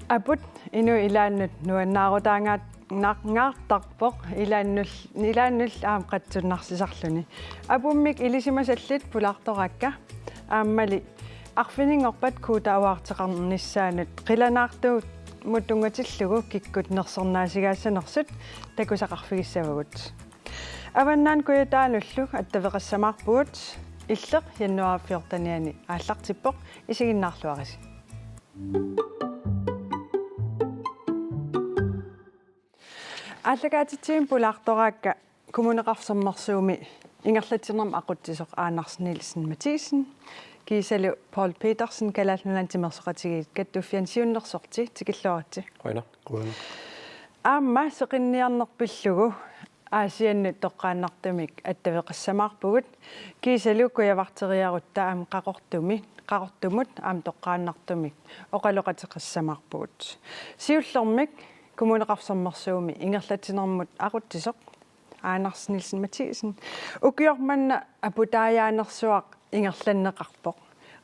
Aput inu ilaannut nuannaarutaangaat ngaartarpoq ilaannul qattsunnarсисарлүни apummik ilisimasallit pulaartorakka aammali arfiningorpat kuutauaarteqarnissaanut qilanaartuut mutungatillugu kikkut nersernaasigaassanersut takusaqarfigissavagut avannaan kuyataalullu attaveqassamaarpugut illeq jannuarfiortaniani aallartippoq isiginnaarluarisi Allagaatittiin pulaartoraakka kommuneqarsermersuumi ingerlatirnerm aqutsisoq Anders Nielsen Mathisen kiisalu Paul Petersen kalaallunan timersoqatigit kattuffiansiunnersorti tikilluaratsi Qoina. aamma seqinniarnerpillugu aasiannu toqqaannartumik attaveqassamaarpugut kiisalu kuyavarteriarutta aam qaqortumut aam toqqaannartumik oqaloqateqassamaarpugut siullormik kommuneqarsermersuumi ingerlatinermut aqutsisoq Anders Nielsen Mathisen ukiormanna aputaajaannersuaq ingerlanneqarpoq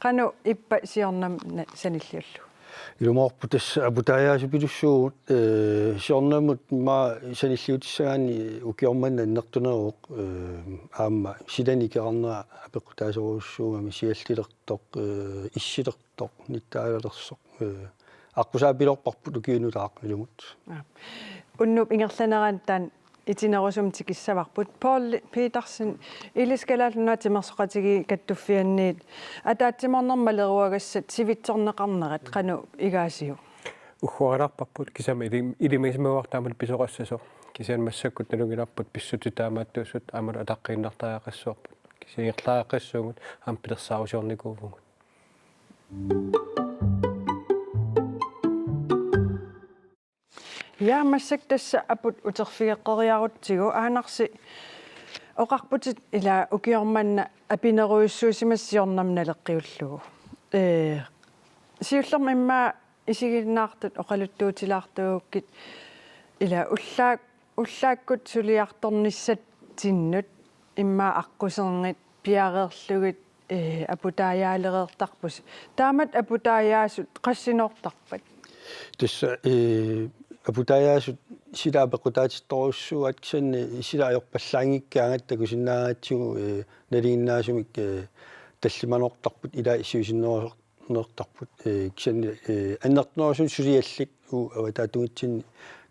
qanu ippa siornam sanilliullu Ilumorpu tassa aputaajaasupilussuugut siornamut ma sanilliutissagaani ukiormanna innertuneruq aamma silanikeqarnera apeqqutaasoruussuugami siallilertoq issilertoq nittaalersoq аққусаапилорпарпут укиунутаақ илумут уннуп ингерланераан итинерусум тикиссаварпут Paul Petersen илискалааллуна тимерсоқатиги каттуффианниит атаатсиморнэрмалеруагассат сивитсорнеқарнерат қану игаасиу ухуараларпарпут кисама илимисмауартаамат писоқассасо кисаан массаккут налугиларпут писсутитаамааттуусут аамалу атаққииннартаақассуарпут кисингерлаақассуугут аам пилерсаарусиорникуувгут Ja massак тасса апут утерфигеққериарутсигу аанарси оқарпутит ила укиорманна апинеруйуссуусимассиорнамналеққиуллугу сиуллерма имма исигиннаартут оқалуттуутилаартуугкит ила уллааккут сулиарторниссат тиннут имма аққусернит пиареерлугит апутааjaалереертарпус таамат апутааjaasут qassinortarpat тасса апутаяасут силаапеқутаатитторуссуат кисанни силаajorpallaangikkaangatta kusinnaagatsugu налииннаасумик таллиманортарпут илаа исиусиннерусернертарпут кисанни аннертнерусун сулиаллик у аватаатугитсинни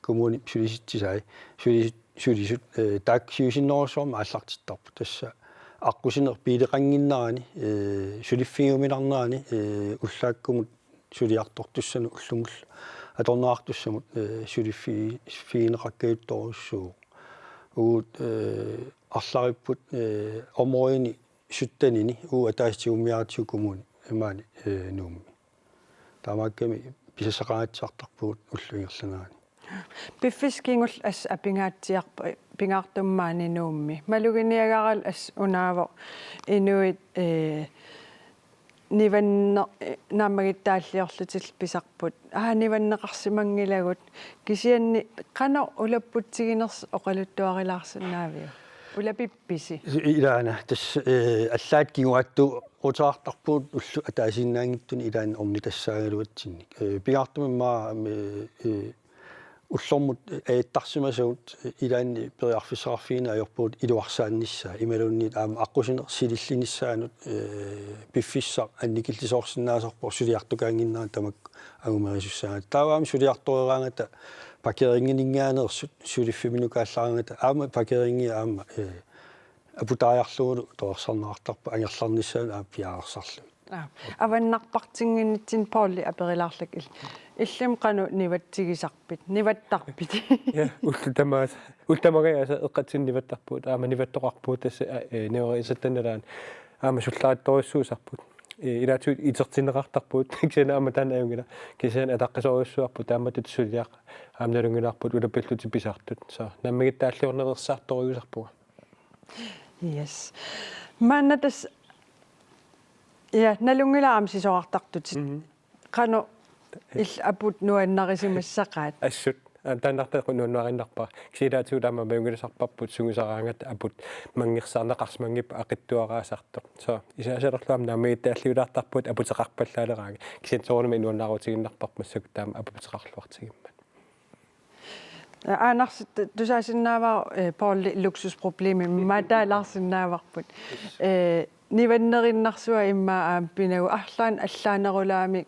коммуни сулиситсисай сулисут таак сиусиннерусорма аллартиттарпут тасса аққусинер пилеқангиннерани сулиффигумиларнерани уллааккумут сулиартортуссану уллумул аторнаартуссамут сулиффигинеқаккаиутторуссуу уут арлариппут омоини суттанини уу атаастиуммиаратсуу коммуни имаани нуумми таамаакками писасақаатсаартарпугут уллуингерланаани пиффискингул ас апингаатсиарпа пингаартуммаани нуумми малугиниагарал ас унаавоо инуит ниваннер наамагиттааллиорлутил писарпут ниваннеқарсимангилагут кисианни қано улаппутсигинерс оқалуттуарилаарсинаавиу улапипписи илаана тас аллаат кигуатту утаартарпуут уллу атаасиннаангиттуни илаан орни тассаагалуатсинник пигаартумиммаа уллормут ааттарсимасагут илаанни периарфиссараффиина аёрпуут илуарсааннissaa ималуунниит аама аққусинер силиллиниссаанут пиффиссаа анникиллисоорсинаасарпор сулиартукаангиннаа тамак агумерисуссаанат тааваами сулиарторераангата паркерингинингаанерсут сулиффиминукааллаарангата аама паркеринги аама апутааjaarluгулу тоорсарнеартарпа ангерларниссаан аа пиаарсарлу аваннарпартингиннитсин Pauli аперилаарлак иллим қану ниватсигисарпит ниваттарпит я ултамагаяаса эққатсин ниваттарпут аама ниваттоқарпут тасса неорисаттаналаан аама суллаатторуссуусарпут илаатсуут итертинеқартарпут кисана аама таанаюнгила кисана атаққисоруссуарпут тааматут сулиақ аамналунгилаарпут улаппиллути писаартут са наммигиттааллиорнерерсаартторуйусарпуга yes маннатас я налунгилаам сисоартартут қано ил апут нуаннарисимассақаат ассут таанартаа нуаннуариннарпа кисилаатуу таама маюнгилисарпарпут сугисараангат апут мангерсаарнеқарсмангип ақиттуараасартоқ со исаасалерлуам наамигиттааллиулаартарпут апутеқарпаллаалераага кисинсоорнами нуаннаарутигиннарпарп массак таама апутеқарлуартигимма Annars du saasinnaavar Pauli luksusproblemi mataalаарsinnaavарпут ниваннериннарсуа иммаа пинагу арлаан аллаанерулаами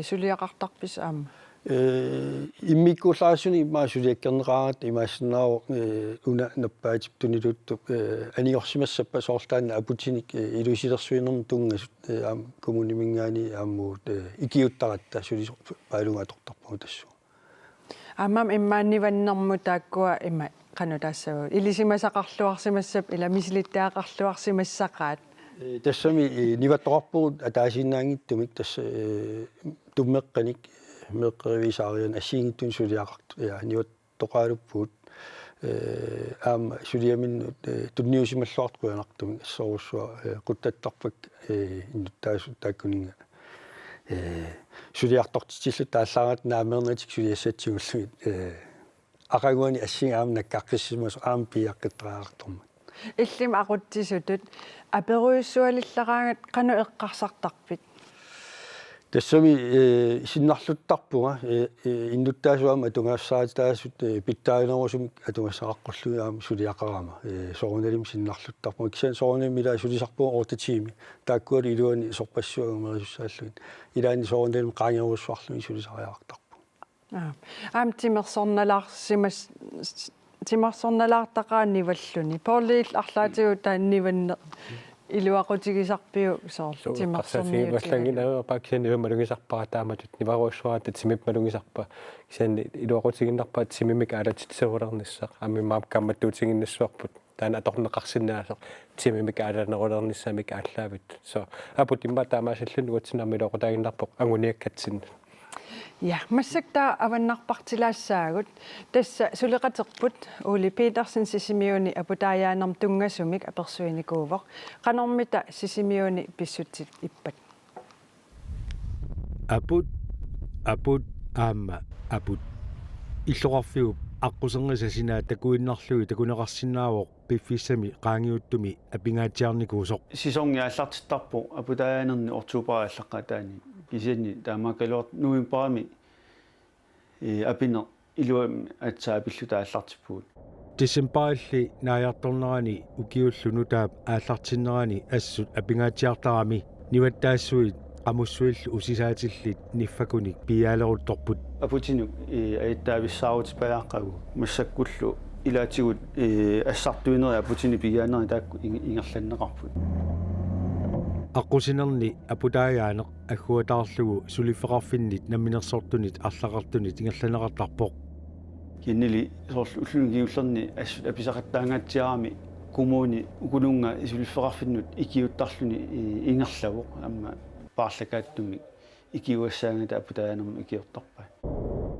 сулиақартарпис аама иммиккууллаарсуни имаасулиаккернеқарат имаассинааво уна наппаатип тунилуттуп аниорсимассаппа соорлаанна апутиник илуисилерсуинерн тунгасут аам коммунимингаани ааммуут икиуттаратта сулисо паалунгаторторпу тассу аммам иммаанниваннэрму тааккуа има канутаассагу илисимасақарлуарсимассап ила мисилиттаақарлуарсимассақаат тассами ниватторпуут атаасиннаангиттумик тасса туммеққаник меққаривисаариан ассиингиттун сулиақарту я ниваттоқаалуппуут аама сулиаминнут тунниусималлуартуянартумик ассоруссуа қуттаттарпак иннуттаасут тааккунинга сулиартортитиллу тааллаарат наамернатик сулиассатсигуллугит акагуани ассингаам наккаққиссимас аам пиаққиттраартормат иллим aquttisutut аперуйуссуалиллараангат қану эққарсартарпит тассами синнарлуттарпуга иннуттаасуама атунгаассаатаасут питтаагинерусум атунгассақаққуллугаама сулиақарама соруналим синнарлуттарпуга кисан сорунамила сулисарпуга ортатими тааккуали илуани сорпассуагумерисуссааллугит илаани соруналим qaangeruussuarlumi sulisariaqartarpu аам тимерсорналаарсимас тимерсорналаартақаанниваллуни порлиил арлаатигу таанниванне илуақутигисарпиу соорлу тимерсорниу валлангинаа паксиани малугисарпара тааматут ниваруссуаата тимип малугисарпа кисаани илуақутигиннарпаат тимимик аалатитсерулерниссақ амимаап камматтуутигиннассуарпут таана аторнеқарсинаасоқ тимимик ааланерулерниссамик ааллаавит со апут имма таамаасаллун уатсинарми илуақутаагиннарпоқ агуниаккатсинна Ja, массакта аваннарпартилаассаагут тасса сулеқатерпут Ули Петерсен сисимиуни апутааяанерм тунгасумик аперсуиникуувоқ қанормита сисимиуни писсутит иппат апут аама апут иллоқарфиуп аққусенгасасинаа такуиннарлуги такунеқарсинаавоқ пиффиссами qaangiuttumi апингаатиарникуусоқ сисонгиаллартиттарпу апутааянерни ортуупарааллаққатаани кисианни таамаакалуар нуимпаами апине илуами атсаапиллу тааллартиппуут дисембарилли нааярторнерани укиуллуну таап ааллартиннерани ассут апингаатиартарами ниваттаассуит qamусsuillu usisaatillit niffakunik piaalерутторпут апутину аиттаависсаарутипаяаққагу массаккуллу илаатигут ассартуинери апутини пигаанери таакку ингерланнеқарпут аққусинерни апутааяанеқ аггуатаарлугу сулиффеқарфиннит намминерсортунит арлақартунит ингерланеқартарпоқ киннили соорлу уллунгиуллерни аписақаттаангаатсиарами кумууни укулунга сулиффеқарфиннут икиуттарлуни ингерлавоқ амма paarlakaattummi ikiuassaangata aputaayanermi ikiortarpai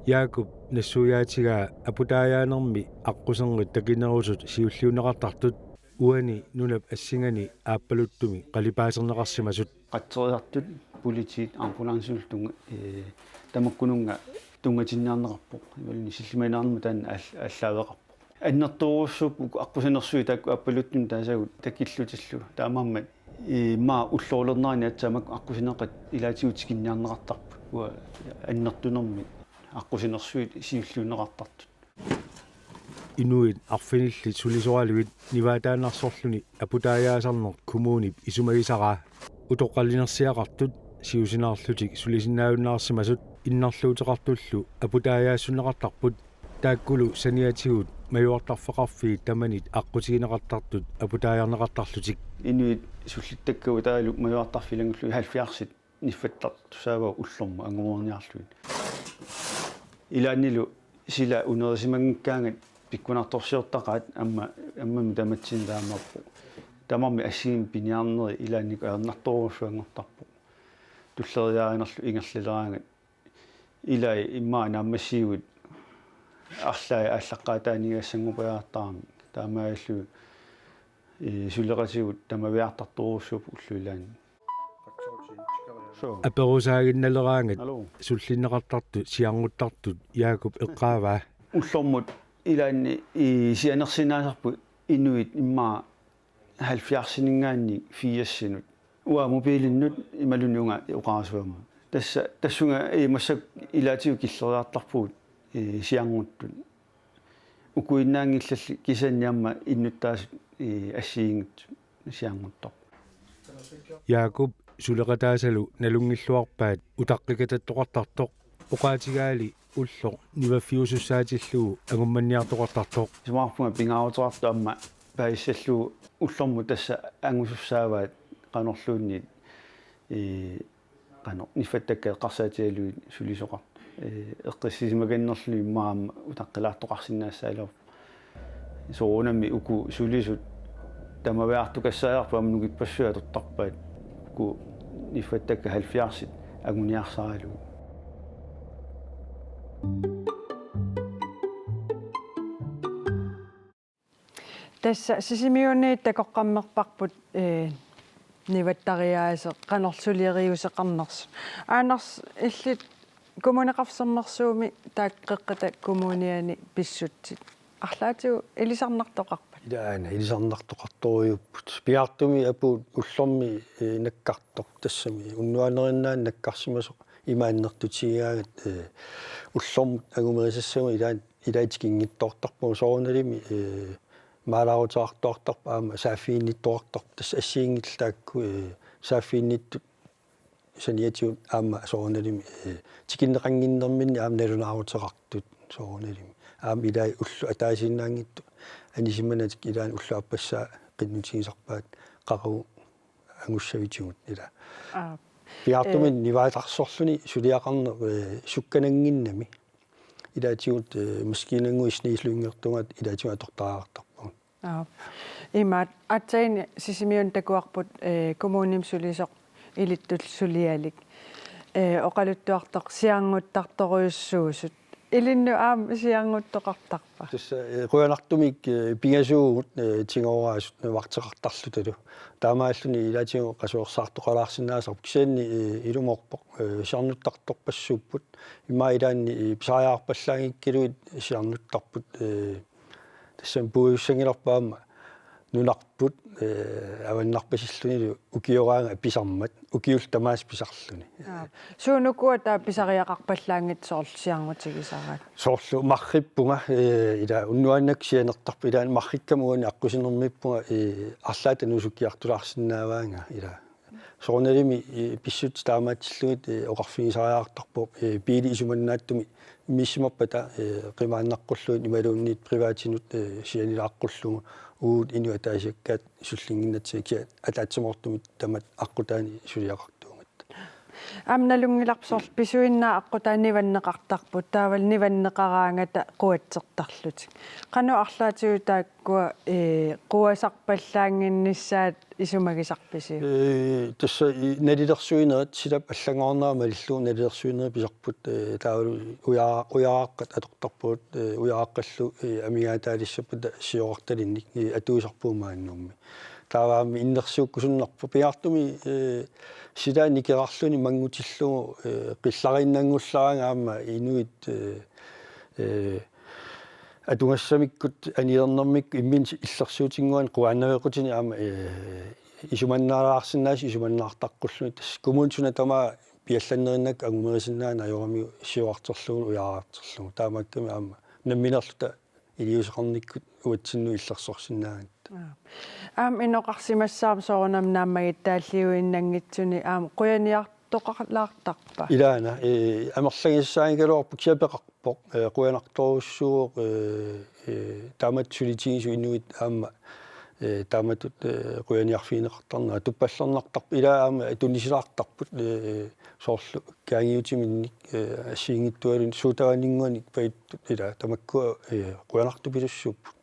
Jakob nassuyaatigaa aputaayaanermi аққусернит такинерусут сиуллиунеқартартут уани нунап ассигани ааппалуттуми қалипаасернеқарсимасут qatteriartut politik ambulanssultunga tamakkununga tungatинниарнеқарпоқ имални силлимаинаарнму таан аллаавеқарпоқ аннерторуссуп аққусинерсуи таакку ааппалуттун таасагут такиллутиллу таамааммат ма уллоолернарни атсаамак аққусинеқат илаатигутикинниарнеқартарпу уа аннертунерми аққусинерсуит сиуллуунеқартартут инуит арфинилли сулисуалуит ниваатаанарсорлуни апутааяасарнер коммунип исумагисараа утоққаллинерсиақартут сиусинаарлутик сулисиннаавиннаарсимасут иннарлуутеқартуллу апутааяассунеқартарпут тааккулу саниатигут маюартарфеқарфи таманит аққутигинеқартартут апутааярнеқартарлутик инуит суллиттаккау таалу маюартарфилангуллу 70 ниффаттар тусаава уллорма ангуорниарлуит илааннилу сила унерисимангкаангат пиккунарторсиортақаат аммами таматсин таамарпу тамарми ассигин пиниарнери илаанник аернарторуссуангортарпу туллериааринерлу ингерлилераангат илай иммаа нааммассиуит арлаа аллаққаатаанигассангупаjaartaarmi таамааллу сулеқатигут тамавиартарторуссууп уллуилаани аперусаагинналераангат суллиннеқартарту сиарнуттартут Jakob эққааваа уллормут илаанни сианерсинаасарпу инуит имма 70-синингаанни 4-синут уа мобилиннут ималуниунга оқарасуама тассунга массак илаатиу киллериартарпугут сиангуттут укуиннаангиллалли кисанниамма иннуттаасут ассиингут сиангуттор Jakob сулеқатаасалу налунгиллуарпаат утаққикататтоқартартоқ оқаатигаали уллоқ ниваффиусуссаатиллуу агумманниартоқартартоқ сумаарпунга пингааутоарту амма паиссаллуу уллорму тасса ангусуссааваат qanorluunni qano nifattakka qarsаатигалуит сулисоқар эққиссисимаганнерлуи маама утаққилаартоқарсинаассаалер соонамми уку сулисут тамаваартукассаярпу амнугиппассуа тоттарпаат уку nifattakka 70 агуниарсаралу тасса сисимиуни такоққаммерпарпут ниваттариаасе канорлсулиериусеқарнерс аанерс иллит коммунеқарсернерсууми тааққеққата коммуниани писсутсит арлаатигу илисарнартоқарпат идаана илисарнартоқарторюппут пиартуми апуут уллорми наккартор тассами уннуанериннаан наккарсимасоқ имааннертутигаагат уллормут агумерисассама илаатикингиттоортарпу соорналими маалаарутаартоортарпа аама саафиинниттоортарп тасс ассиингиллаакку саафиинниттут саниатиут аама соорналими тикиннеқангиннерминни аама налунаарутеқартут соорналими аама илаа уллу атаасиннаангитту анисиманатик илаан уллуаппассаа қиннутигисарпаат қару ангуссавитигут ила пиартумин ниваатарсорлуни сулиақарнер сукканангиннами илаатигут маскинангуиснислуингертугат илаатига атортаартарпу имаат атсаини сисимиун такуарпут коммуним сулисоқ илиттул сулиалик оқалуттуартоқ сиангуттарторуйуссуусут илинну аам сиангуттоқартарпа тасса руянартумик пингасуугут тингораасут вартеқартарлуталу таамааллуни илаатиго қасуерсаартоқалаарсинаасарп кисаанни илуморпоқ сиарнуттарторпассууппут имма илаанни писариаарпаллаагиккилуит сиарнуттарпут тассам пууюссангиларпаама нунарпут аваннарпасиллунилу укиораага писармат укиул тамаас писарлуни суунукуа таа писариақарпаллаангит соорлсиарнутигисараат соорлу марриппунга ила уннуаннак сианертарпу илаан марриккамуани аққусинермиппунга арлаата нусуккиартулаарсинааваанга ила соорналими писсут таамаатиллугит оқарфигисариаартарпу пиили исуманнааттуми миссимаппата қимааннаққуллуит ималуунниит приваатинут сианилааққуллугу уут инуатаасиккаат суллингиннатсикиа атаатсимортумит тамат аққутаани сулиақартуумат амналунгиларпсорл писуиннаа аққутаанниваннеқартарпут таавал ниваннеқараангата қуатсертарлутик қану арлаатигу тааккуа қуасарпаллаангиннissaат исумагисарписи тасса налилерсуинерат силап аллагоорнаама лиллуу налилерсуинери писарпут таавал уяааққат атортарпуут уяааққаллу амигаатаалиссаппута сиоорталинник атуисарпуумааннуумми тааваами иннерсууккусуннарпу пиартуми силаани керарлуни мангутиллугу қиллариннангулларангаама инуит атунгассамиккут аниернэрмик иммин иллерсуутингуан қуааннавеқутини аама исуманнаараарсинаас исуманнаартаққуллуни тас коммунсуна тама пиалланнериннак агумерисиннаана аёрами сиуартерлугу уяаартерлугу таамакками аама намминерлута илиусеқарниккут уатсинну иллерсорсинаагат иноқарсимассаам соорнам нааммагиттааллиуиннангитсуни қуяниартоқарлаартарпа илаана амерлагиссаангалуарпу киапеқарпоқ қуянарторуссууоқ таамат сулитигису инуит аама тааматут қуяниарфиинеқартарнаа туппаллернартарп илаа аама туннисилаартарпут соорлу каангиутиминник ассиингиттуалун суутаванингуаник паиттут илаа тамаккуа қуянартупилуссууппут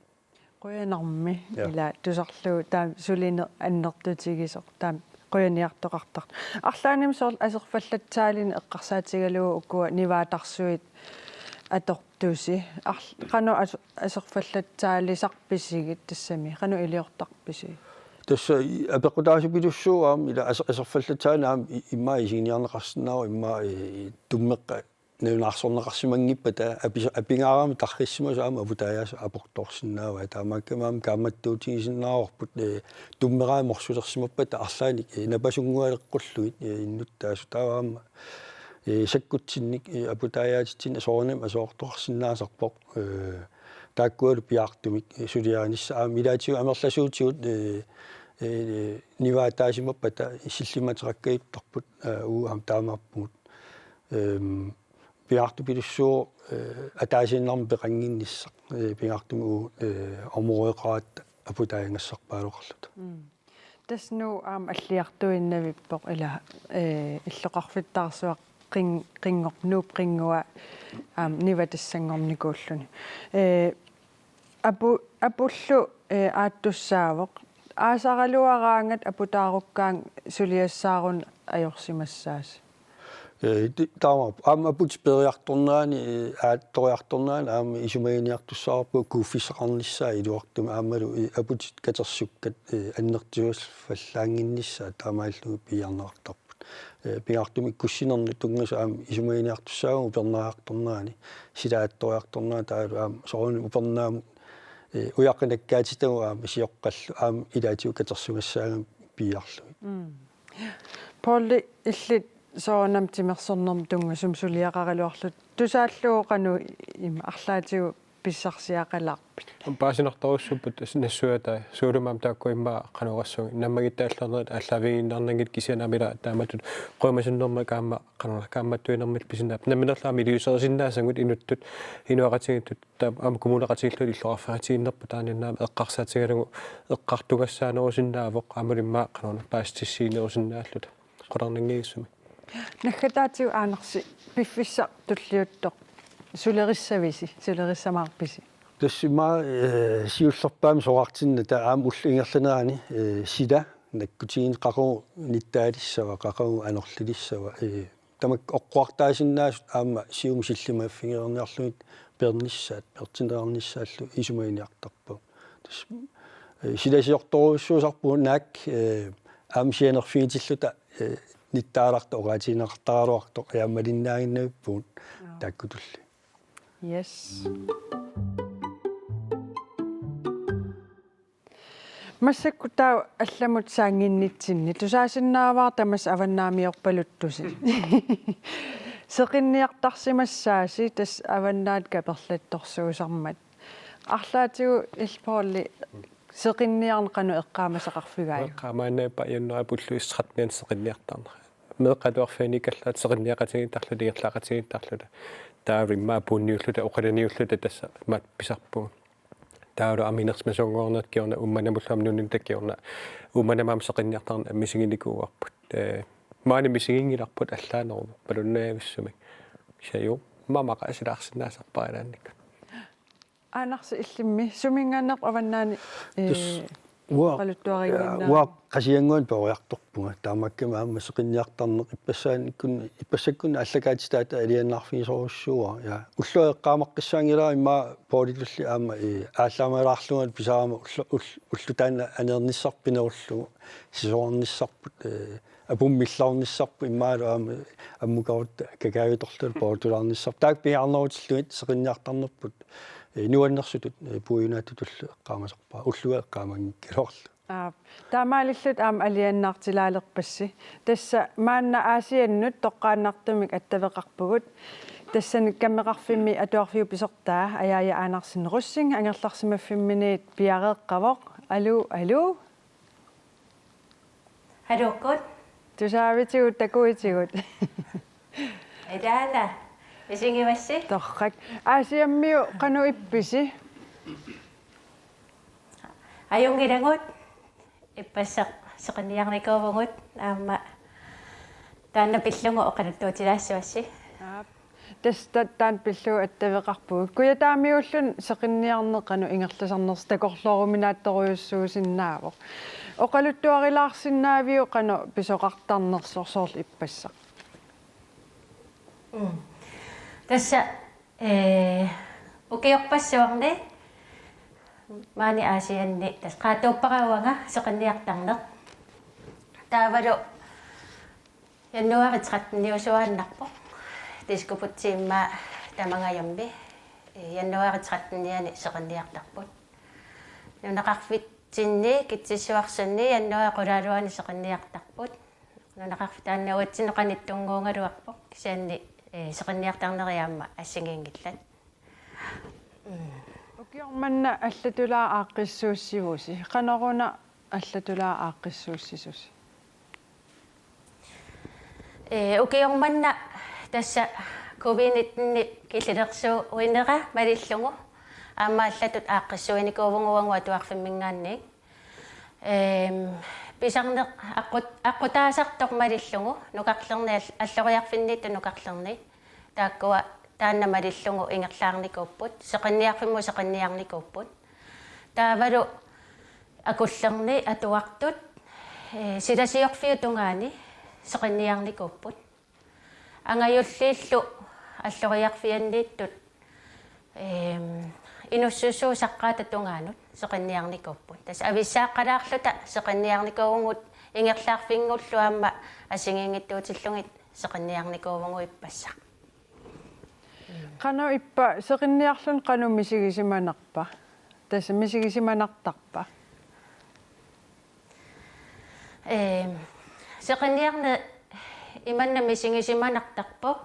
қуянарми ила тусарлуу таам сулине аннертутигисоқ таам қуяниартоқартар арлааним соорл асерфаллатсаалин эққарсаатигалуу уккуа ниваатарсуит атортууси қану асерфаллатсаалисарписигит тассами қану илиортарписи тасса апеқутаасупилуссууаам ила асерфаллатсаанаам имма исигниарнеқарсинаава имма туммеққа нунаарсорнеқарсимангиппа апингаарами тарриссима саама апутаяаса апорторсиннаава таамааккамаам кааматтуутигисиннаарорпут туммераа морсулерсимаппата арлааник напасунгуалеққуллуит иннуттаасу тааваама саккутсинник апутаяатитсин соорнам асоорторсиннаасарпоқ тааккуалу пиартумик сулиаанисса аами илаатиу амерласуутигут ниваатаасимаппата силлиматераккаиттарпут уам таамааппут пиарту пилуссуу атаасиннарми пеқангинниссақ пиартуму омуреқаат апутаянгассарпаалоқарлута тасну аллиартуиннавиппоқ ила иллоқарфиттаарсуақ qingornuup qingua nivatassangornikууллуни апуллу ааттуссаавоқ аасаралуараангат апутааруккаан сулиассаарун ajorsimassaas таама апут периарторнаани аатториарторнаани аама исумаиниартуссаарпу куффисеқарниссаа илуартума аамалу апут катерсуккат аннертиус фаллаангинниссаа таамааллуги пиарнеартарпут пиартуми куссинерни тунгасу аама исумаиниартуссаагу пернаарторнаани силаатториарторнаа таалу аама соони упернааму уяққинаккаатитагу аама сиоққаллу аама илаатиу катерсугассаагам пиарлуги полли иллит соонам тимерсорнерм тунгасум сулиақаралуарлут тусааллуоқану има арлаатигу писсарсиақалаарпит паасинарторуссуппут нассуата суулумаам тааккуимма канорассуги наммагиттааллернерит аллавигиннарнагит кисианамила тааматут qoimasиннерма каама канора кааматтуинермит писинап наминерлаами илиусерсиннаасангут инуттут инуақатигиттут таам аама коммунеқатигиллут иллоқарфаатигиннерпу тааниннаама эққарсаатигалугу эққартугассаанерусиннаавоқ аамалиммаа канора паастиссиинерусиннааллута қоларнангигиссуми нахкатаатигу аанерси пиффиссақ туллиуттоқ сулерissамаарписи тассима сиуллерпаами соқартинна таа аама уллингерланаани сила наккутигин қақу ниттаалиссава қақу анерлилиссава тамак оққуартаасиннаасут аама сиум силлимааффигерниарлугит пернissaат пертинернissaаллу исумаиниартарпу тас силасиорторуссуусарпу наак аама сианерфигитиллута ниттааларта огаатинеқартаруарто яаммалиннаагиннавиппуут тааккутулли yes массаккутаа алламут саангиннитсинни тусаасиннааваар тамас аваннаамиорпалуттуси сеқинниартарсимассааси тас аваннаат каперлатторсуусармат арлаатигу илпоолли сеқинниарнеқану эққаамасақарфигааю эққаамааннаапа яннера пуллуиссеқатниан сеқинниартарнера меққалуарфааникаллаат сеқинниақатигиттарлута иерлаақатигиттарлута тааримма пунниуллута оқаланиуллута тасса мат писарпуга таалу аминерсмасонгоорнат киорна умманамуллам нунин таккиорна умманамаам сеқинниартарна мисигиникууарпут маани мисигингиларпут аллаанеру палуннаависсуми саяу мамақа асилаарсинаасарпаалаанник аанарси иллимми сумингаанеқ аваннаани уа қасиангуан пеориарторпунга таамаккама аама сеқинниартарнеқ иппассаккун аллагаатистаата алианнаарфигисоруссуа я уллуэққаамаққиссаангилаа имма поолитулли аама ааллаамалаарлугат писаама уллутаана анерниссарпинеруллугу сисоорниссарпут апуммиллаарниссарпу иммаалу аама аммукарут какаавиторлу поолитулаарниссар таак пиарнерутиллуит сеқинниартарнерпут нуаннерсутут пуинаатутуллу эққаамасарпаа уллуга эққаамангкилоорлу таамаалиллут аама алианнаартилаалерпасси тасса маанна аасианнут тоққааннартумик аттавеқарпугут тассаник каммеқарфимми атуарфиу писортаа аяая аанарсинеруссин ангерларсимаффимминиит пиареэққавоқ алу алуккут тусаавитигут такуитигут эдаала исингивасси торрак аасиаммиу қану ипписи аюнгилангут иппассақ сеқинниарникуувгут аама таанна пиллугу оқалуттуутилаассуасси таан пиллуу аттавеқарпуг куятаамиуллун сеқинниарнеқану ингерласарнерс такорлооруминаатторуйуссуусиннаавоқ оқалуттуарилаарсиннаавиу қану писоқартарнерсорсоорл иппассақ тасса укиорпассуарни маани аасианни тас qaatuupparauanga seqinniartarneq taavalu яннуарит 13-ниусуааннарпо пискупутсиимма тамангайамби яннуаритсраттниани сеқинниартарпут нунақарфитсинни китсиссуарсунни яннуа қулаалуани сеқинниартарпут нунақарфи тааннауатсинеқаниттунгуунгалуарпоқ кисианни сеқинниартарнериаама ассигиингиллат укиорманна аллатулаа ааққиссууссивуси қанеруна аллатулаа ааққиссууссисуси укиорманна тасса covid-19 килилерсуу уинера малиллугу аама аллатут ааққиссуиникуувунгуангуа туарфиммингаанник писарнеқ аққутаасартоқ малиллугу нукарлерни аллориарфиннитту нукарлерни тааккуа таанна малиллугу ингерлаарникууппут сеқинниарфимму сеқинниарникууппут таавалу акуллерни атуартут силасиорфиу тунгаани сеқинниарникууппут ангаюллииллу аллориарфианнииттут инуссусуу саққаата тунгаанут сеқинниарникууппут тас ависсааққалаарлута сеқинниарникуугунгут ингерлаарфингуллу аама асигингиттуутиллугит сеқинниарникуугунгу иппассақ қано иппа сеқинниарлун қано мисигисиманарпа тас мисигисиманартарпа сеқинниарне иманна мисигисиманартарпо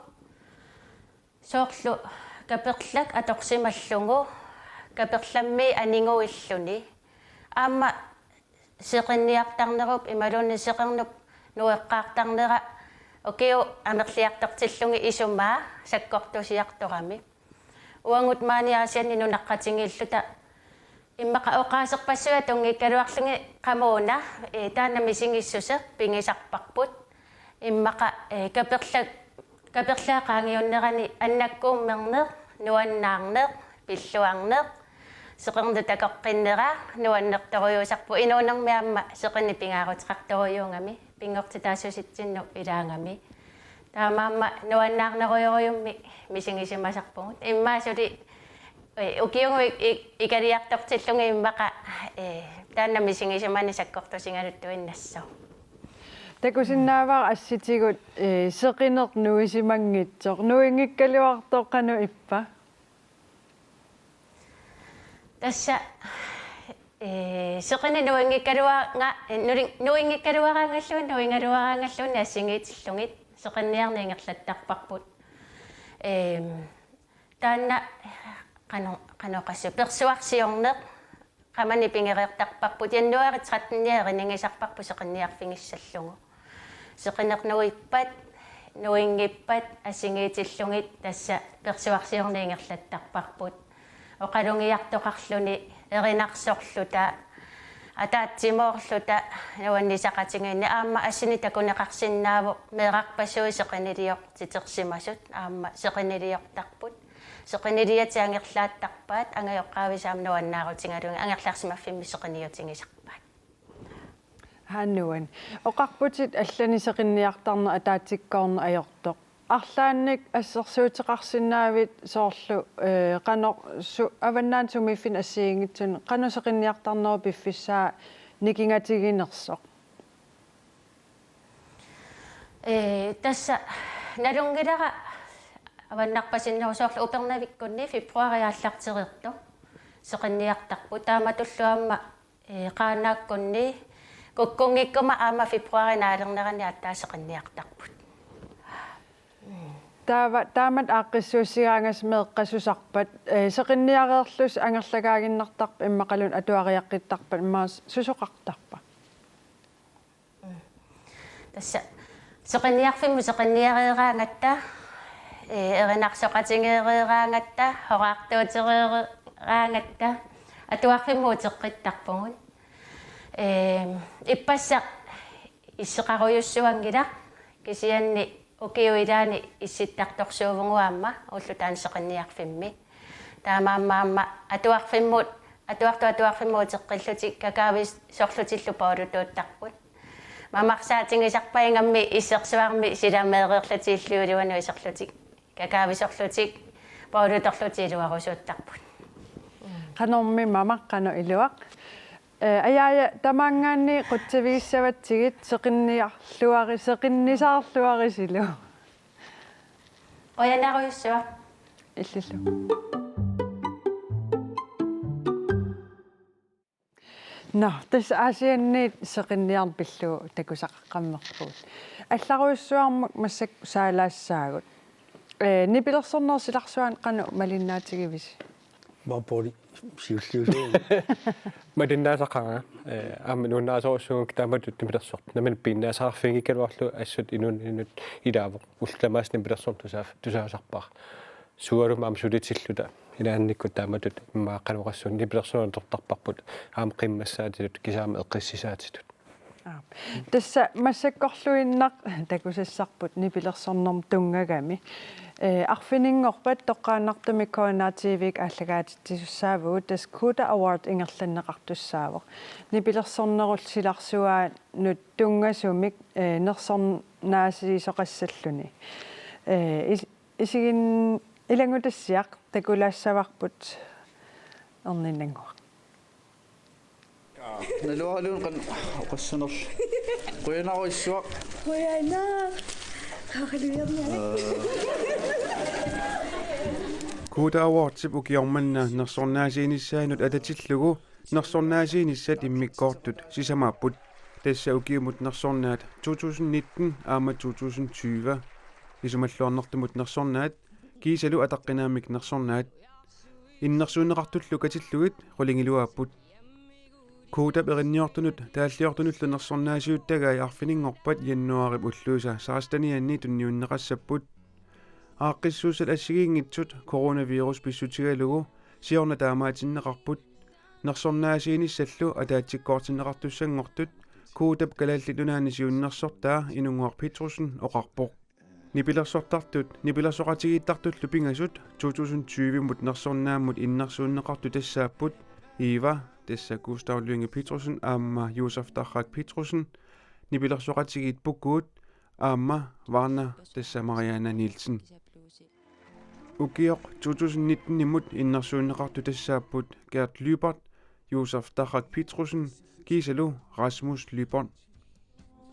соорлу каперлак аторсималлугу каперламми анингуиллуни аама сеқинниартарнеруп ималуунни сеқернуп нуэққаартарнера окео амерлиартартиллуги исумаа саккортусиарторами уангут маниаасианни нунаққатингииллута иммақа оqaасерпассуа тунгиккалуарлуги қамууна таана мисингиссусе пингисарпарпут иммақа каперлаақаангиуннерани аннаккууммернеқ нуаннаарнеқ пиллуарнеқ сеқерну такоққиннера нуаннерторуйуусарпу инуунермиаама сеқини пингаарутеқарторуйуунгами пингортитаассуситсинну илаангами таамаама нуаннаарнеруйоруйумми мисингисимасарпугут иммаасули укиунгу икалиартортиллунги иммақа таанна мисингисимани саккортусингалуттуиннассоо такусиннааваа асситигут сеқинеқ нуисимангитсоқ нуингиккалуартоқ қану иппа тасса сеқини нуингиккалуаанга нуингиккалуараангаллуун нуингалуараангаллуун ассингиитиллугит сеқинниарни ингерлаттарпарпут таанна каноқассу персуарсиорнеқ qamani pingereertarparput jannuarit 13 ringingisarparpu seqinniarfingissallugu seqinernuippat nuingippat asingiitillungit tassa persuarsiorniingerlattarparput oqalungiartoqarluni erinarsorluta атаатсимоорлута нуаннисақатингинни аама ассини такунеқарсиннааву меэқарпассуи сеқинилиоқ титерсимасут аама сеқинилиортарпут сеқинилиатиангерлааттарпаат ангайоққаависаам нуаннаарутингалунги ангерлаарсимаффимми сеқиниутингисарпаат ханнуан оқарпутит аллани сеқинниартарна атаатиккоорна аёртоқ арлаанник ассерсуутеқарсинаавит соорлу қано аваннаан сумиффин ассиингитсун қано сеқинниартарнеру пиффиссаа никингатигинерсоқ тасса налунгилара аваннарпасиннеру соорлу упернавиккунни фебруариааллартериерто сеқинниартарпу тааматуллуамма қаанааккунни куккунгиккума аама фебруаринаалернерани аттаа сеқинниартарпут таамат ааққиссуусигаангас меэққасусарпат сеқинниареерлус ангерлагаагиннартарпа иммақалун атуариаққиттарпат иммаас сусоқартарпа тасса сеқинниарфимму сеқинниареераангатта эринарсоқатингеереераангатта хораартуутереераангатта атуарфимму теққиттарпугун иппассақ иссеқаруйуссуангила кисианни укиуилаани исситтарторсуувгуаама уллутаан сеқинниарфимми таамаамаама атуарфиммут атуартуатуарфиммут теққиллути какаавис сорлутиллу паулутууттарпут мамарсаатингисарпаингамми иссерсуарми силамеэреерлатииллуилуану исерлутик какаависорлутик паулуторлутилуарусууттарпут канорми мамаққано илуақ аяя тамангаанни қутсавигиссаватсигит сеқинниарлуари сеқиннисаарлуарисилу Oyanaruyussua. Illillu. No, tässä asianni seqinniarn pillu takusaqaqqammerpuut. Allaruissuarmuk massak saalassaagut. Nipilersornersilarsuan qanu malinnaatigivis. Mapoli siulliuluu. Madinnaasaqaga nuunnaasoorsuguk taamatut nipilersort naman pinnaasarfingi kaluarlu assut inut ilaavo ullamaas nipilersort tusaasarpar sualum amsulitilluta ilaannikku taamatut maaqaluqassuun nipilersorn tortarparput aam qimmassaatitut kisaama eqqissisaatitut tässä massakkorluinnaq takusassarput nipilersornerm tungagami arfiningorpat toqqaannartumi koonaativik aalлагаатитсуссаавгу тас Kuda Award ингерланнеқартуссаавоқ нипилерсорнерулсиларсуаа нут тунгасумик нерсорнаасисоқассаллуни исигин илангутассиақ такулаассаварпут ерниннангуа налуалуун qan qassунерл quinaruissuaq Kuda Award ukiormanna nersornaasiinissaanut atatillugu nersornaasiinissat immikkoortut sisamapput tassa ukiumut nersornaat 2019 aama 2020 isumalluarnertumut nersornaat kiisalu ataqqinaamik nersornaat innersuuneqartullu katillugit qulingiluaapput Kuda berinniortunut taalliortunullu nersornaasiuttagai arfiningorpat jannuarip ulluusa saastanianni tunniunneqassapput aaqqissuusal assigiingitsut coronavirus pissutigalugu siorna taamaatinneqarput nersornaasiinissallu ataatsikkoortinneqartussangortut kuutap kalaallilunaanisiunnersortaa inunguar Petrusen oqarpoq nipilersortigiittartullu pingasut 2020 mut nersornaamut innersuunneqartu tassaapput Eva tassa Gustav Lynge Petrusen aamma Josef Dachak Petrusen nipilersoqatigiit pukkuut aamma Varna tassa Mariana Nielsen Ukioq 2019 imut innersuunneqartu tassaapput Gert Lybert Josef Dachak Petrusen kiisalu Rasmus Lybert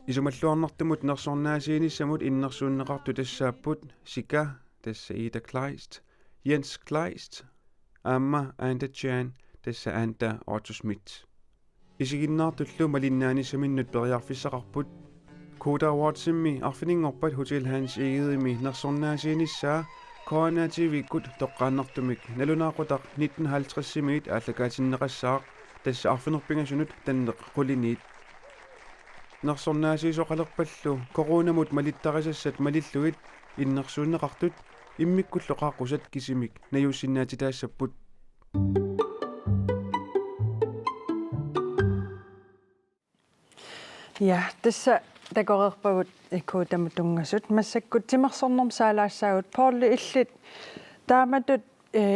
isumalluarnertumut nersornaasiinissamut innersuunneqartu tassaapput Sika tassa Ida Kleist Jens Kleist aamma Anta Chan tassa Anta Otto Schmidt isiginnaartullu malinnaanissaminnut periarfissaqarput Kuda Awardsimmi arfiningorpat Hotel Hans Egedimi nersornaasiinissaa koonaativikkut toqqaannartumik nalunaaqutaq 1950-simiit ааллагаатиннеқассаақ тасса арфинерпинgasунут таннеқ quliniit nersornaasiisoqalerpallu koronamut malittarisassat malilluit innersuunneqartut immikkulloqaaqusat kisimik najussinnaatitaassapпут Ja, tässä takorerpagut ikuutamutungasut massakkut timersornerm saalaassaagut Pauli illit taamatut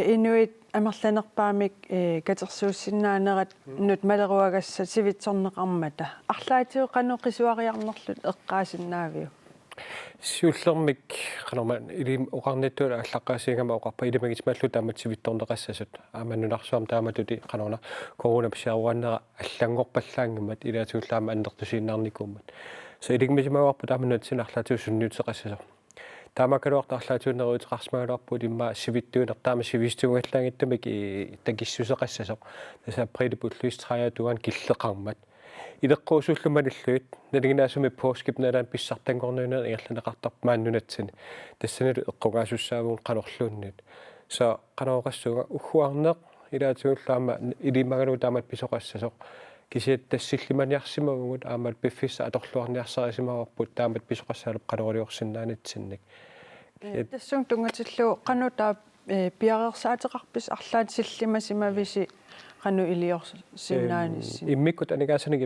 inuit amerlanerpaamik katersuussinaanerat nut maleruagassa sivitsorneqarmata арлаатиу qanuqisuariarnerlut eqqaasinaaviu сиуллермик канарма илим оқарниттула аллаққаасингама оқарпа илимагит маллу таамат сивитторнеқассасут ааманнунарсуам тааматути канарна корона писааруаннера аллангорпаллаангамат илаатиуллаама аннертусииннаарникууммат so илигмисимаварпу тааманнутсин арлаатиусунниутеқассасо таамакалуартарлаатиуннеруутеқарсмагалуарпу имма сивиттуунер таама сивистунгаллаангиттумик такиссусеқассасо таса априлипуллуис 23 киллеқармат илеққуусуллумалиллуит налигинаасуми пооскипналаан писсартангорнуунер ингерланеқартарп мааннунатсини тассанилу эққугаасуссаавун қалорлууннут са канаоқассуга уггуарнеқ илаатигуллаама илимагалу таамат писоқассасоқ кисиат тассиллиманиарсимагугут аамат пиффисса аторлуарниарсарисимаварпут таамат писоқассаалуп қалориорсиннаанитсинник тассун тунгатиллу qanutаа пиарерсаатеқарпис арлаатсиллимасимависи qanu iliorsinnaanисси иммиккут анигаасаник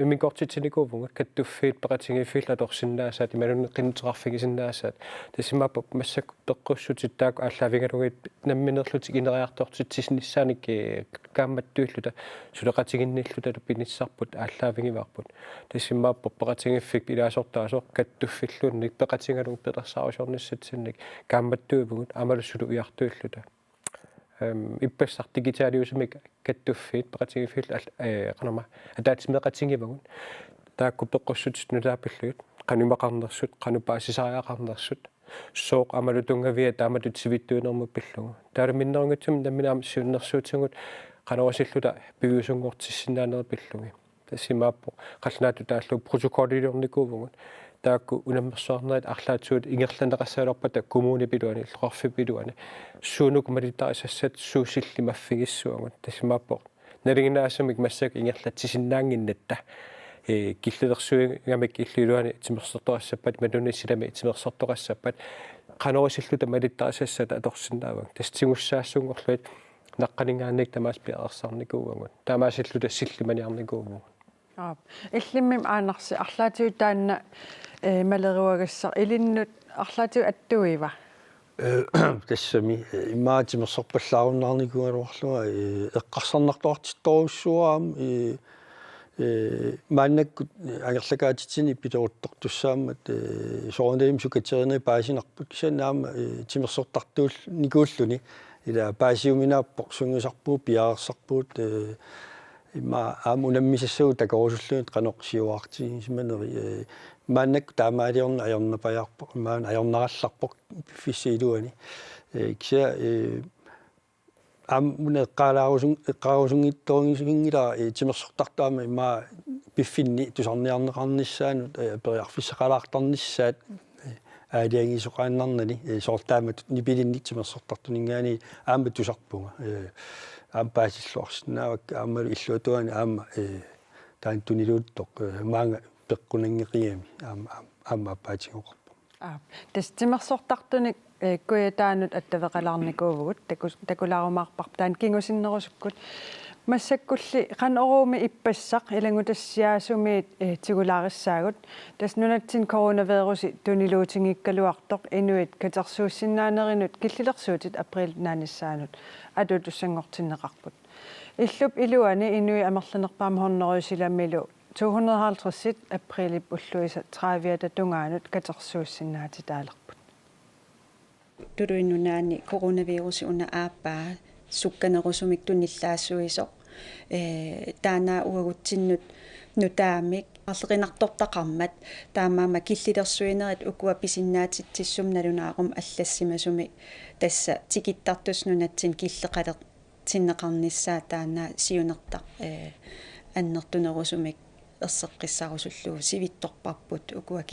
иммиккортитсиникуувгут каттуффиит пеқатингиффил аторсиннаасаат ималунне қиннеқарфигисиннаасаат тассимааппа массак теққуссутиттаак ааллаавигалугит намминерлутик инериартортитсиснissaник каамматтууллута сулеқатигинниллута пиниссарпут ааллаавигиваарпут тассимааппа пеқатингиффик илаасортаасоқ каттуффиллуунник пеқатингалуг пеқарсаарусорниссатсинник каамматтуувгут амалуссулу уяртууллута иппассар дигиталиусимик каттуффиит пеқатигиффил канама атаатсимеқатингивагун таакку пеққуссутит нулааппаллугит qanumaqarnerсут qanupaassisariaqarnerсут soq amalutungavia taamatut sivittuunermu pillunga taala minnerunguttum tamminaam siunnersuutsungut qanorasilluta piviusungortissinaaneri pillungi tassimaappo qalnaatu taallu protokollilornikuuvungut taakku unammersoarnerit арлаатсуут ингерланеқассаалерпата коммуни пилуани лоқарфи пилуани суунук малиттарисассат суусиллимаффигиссуангут тассимааппо налингинаассамик массак ингерлатсисиннаангиннатта киллилерсуингамик иллилуани тимерсерторассаппат малунissилами тимерсерторассаппат qanorisilluta malittarisassata atorsinnaavang tastigussaassungorluit naqqaningaannik tamaas piaqersarnikuuvangut tamaasилluta sillimaniarnikuuvangut иллиммим аанарси арлаатиу таанна малеруагассар илиннут арлаатиу аттуива тассами имаатимерсорпаллааруннаарникуалуарлуга эққарсарнартуартитторуссуаам мааннаккут агерлакаатитсини питеруттортуссаамат соорнеим сукатерини паасинарпут кисанаама тимерсортартуул никууллуни ила паасиуминааппо сунгусарпуу пиаарсарпуут има амунаммисассуу такорусуллуут канеқсиуарти симанери мааннак таамаалиорна аярнапаярпо маан аярнаралларпо фиссиилуани кися амуне эққарусунгитторингила тимерсортартаама има пиффинни тусарниарнеқарниссаанут периарфиссақалаартарниссаат аалиангисоқааннарнани соортаамат нипилинни тимерсортартунингаани аама тусарпунга ампаасиллуарсинаавак ааммалу иллуатуани аама таантунилуuттоқ маанга пеққунангеқиами аама паатингоқарпу тастимерсортартуник куятаанут аттавеқалаарникуувгут такулаарумаарпар таан кингусиннерусуккут массаккулли қанеруми иппассақ илангутассиаасумиит тигулаариссаагут тас нунатсин коронавируси тунилуутингиккалуартоқ инуит катерсууссиннаанеринут киллилерсуутит април нааниссаанут атутуссангортиннеқарпут иллуп илуани инуи амерланерпаама хорнеруисиламмилу 250 априлип уллуиса 30 тунгаанут катерсууссиннаатитаалерпут туруиннунаани коронавируси уна ааппаа сукканерусумик туниллаассуисоқ таанаа уагутсиннут нутаамик арлеқинартортақармат таамаама киллилерсуинерит укуа писиннаатитсиссум налунаарум аллассимасуми тасса тикиттартус нунатсин киллеқалеқ тиннеқарниссаа таанаа сиунертақ аннертунерусумик ерсеққиссарусуллуу сивитторпарпут укуа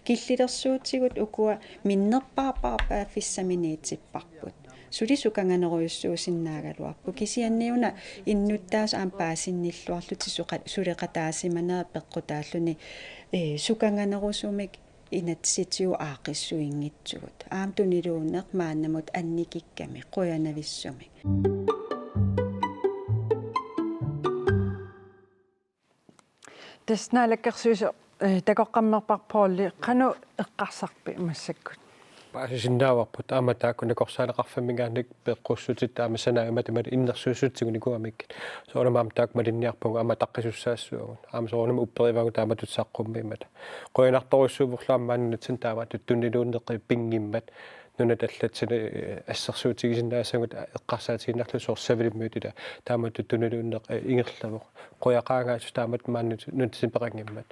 киллилерсуутигут укуа миннерпаапаапаа фиссаминиитсиппарпут сулисуканганеруйуссуусиннаагалуарпу кисианниуна иннуттаас аампаасинниллуарлути сулеқатаасиманаа пеққутааллуни суканганерусумик инатситиу аақиссуингитсугут аам тунилуунеқ мааннамут анникикками қуянависсумик таснаалаккерсуисо такоққаммерпарпоорли қану эққарсарпи массаккут паасисиннааварпут аама тааккуна корсаалеқарфаммигааник пеққуссутит таама санаама тамали иннерсуусутсигуникуамиккит соорнамаам таак малинниарпуга аама таққисуссаассуагун аама соорнама упперивагу таама тутсаққуммиммат қоянарторуссууверлаамааннатсин таама туттуннилууннеқи пингиммат нунаталлатсини ассерсуутигисиннаасагут эққарсаатигиннарлу соорсавилиммуутила таама туттуннилууннеқ ингерлавоқ қояқаагаасу таамат мааннут нутсипеқангиммат